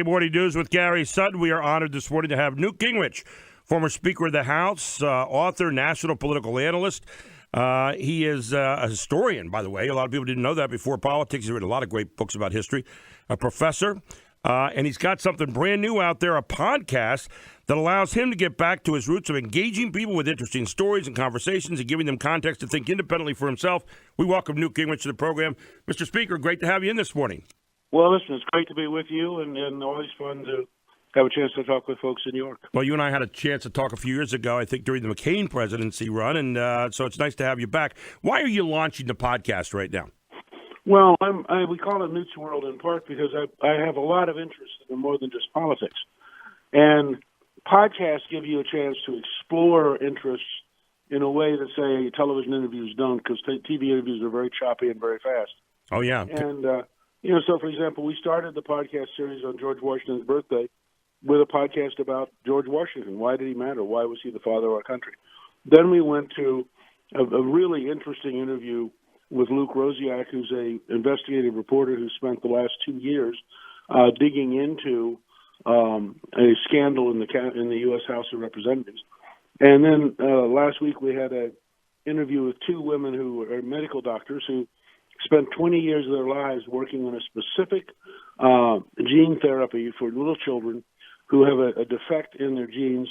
Morning News with Gary Sutton. We are honored this morning to have Newt Gingrich, former Speaker of the House, author, national political analyst. He is a historian, by the way. A lot of people didn't know that before politics. He's written a lot of great books about history. A professor, and he's got something brand new out there, a podcast that allows him to get back to his roots of engaging people with interesting stories and conversations and giving them context to think independently for himself. We welcome Newt Gingrich to the program. Mr. Speaker, great to have you in this morning. Well, listen, it's great to be with you, and always fun to have a chance to talk with folks in New York. Well, you and I had a chance to talk a few years ago, I think, during the McCain presidency run, and so it's nice to have you back. Why are you launching the podcast right now? Well, we call it Newt's World in part because I have a lot of interest in more than just politics. And podcasts give you a chance to explore interests in a way that, say, television interviews don't, because TV interviews are very choppy and very fast. Oh, yeah. And, so, for example, we started the podcast series on George Washington's birthday with a podcast about George Washington. Why did he matter? Why was he the father of our country? Then we went to a really interesting interview with Luke Rosiak, who's an investigative reporter who spent the last 2 years digging into a scandal in the U.S. House of Representatives. And then last week we had an interview with two women who are medical doctors who spent 20 years of their lives working on a specific gene therapy for little children who have a defect in their genes,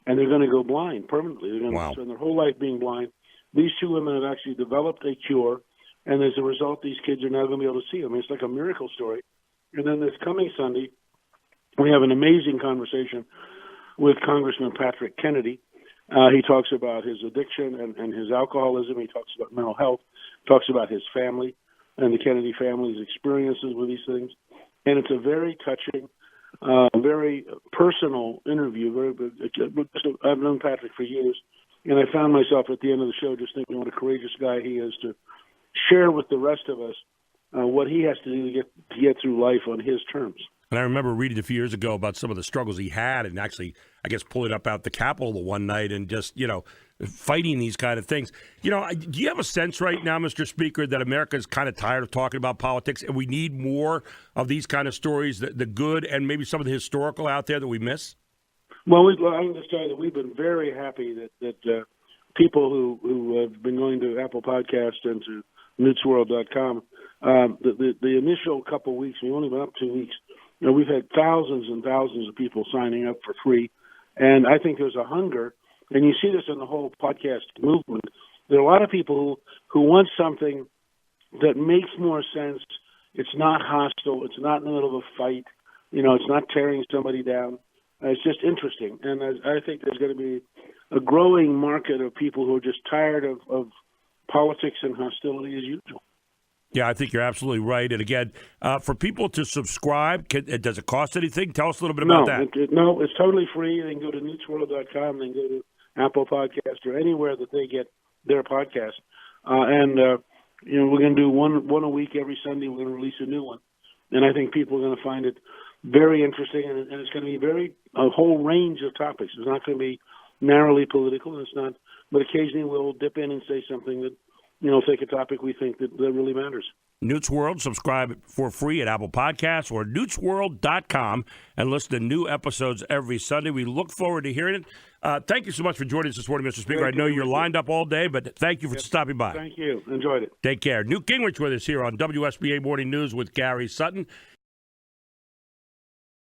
and they're going to go blind permanently. They're going to spend their whole life being blind. These two women have actually developed a cure, and as a result, these kids are now going to be able to see. I mean, it's like a miracle story. And then this coming Sunday, we have an amazing conversation with Congressman Patrick Kennedy. He talks about his addiction and his alcoholism. He talks about mental health, talks about his family and the Kennedy family's experiences with these things. And it's a very touching, very personal interview. I've known Patrick for years, and I found myself at the end of the show just thinking what a courageous guy he is to share with the rest of us what he has to do to get through life on his terms. And I remember reading a few years ago about some of the struggles he had and actually, I guess, pulling up out the Capitol one night and just, fighting these kind of things. Do you have a sense right now, Mr. Speaker, that America is kind of tired of talking about politics and we need more of these kind of stories, the good and maybe some of the historical out there that we miss? Well, I can just tell you that we've been very happy that people who have been going to Apple Podcasts and to newtsworld.com, the initial couple of weeks, we've only been up 2 weeks, we've had thousands and thousands of people signing up for free. And I think there's a hunger, and you see this in the whole podcast movement. There are a lot of people who want something that makes more sense. It's not hostile. It's not in the middle of a fight. It's not tearing somebody down. It's just interesting. And I think there's going to be a growing market of people who are just tired of politics and hostility as usual. Yeah, I think you're absolutely right. And again, for people to subscribe, does it cost anything? Tell us a little bit about that. No, it's totally free. They can go to newtsworld.com, they can go to Apple Podcasts or anywhere that they get their podcast. We're going to do one a week every Sunday. We're going to release a new one. And I think people are going to find it very interesting, and it's going to be a whole range of topics. It's not going to be narrowly political, and it's not, but occasionally we'll dip in and say something that, take a topic we think that really matters. Newt's World, subscribe for free at Apple Podcasts or newtsworld.com and listen to new episodes every Sunday. We look forward to hearing it. Thank you so much for joining us this morning, Mr. Speaker. I know you're lined up all day, but thank you for stopping by. Thank you. Enjoyed it. Take care. Newt Gingrich with us here on WSBA Morning News with Gary Sutton.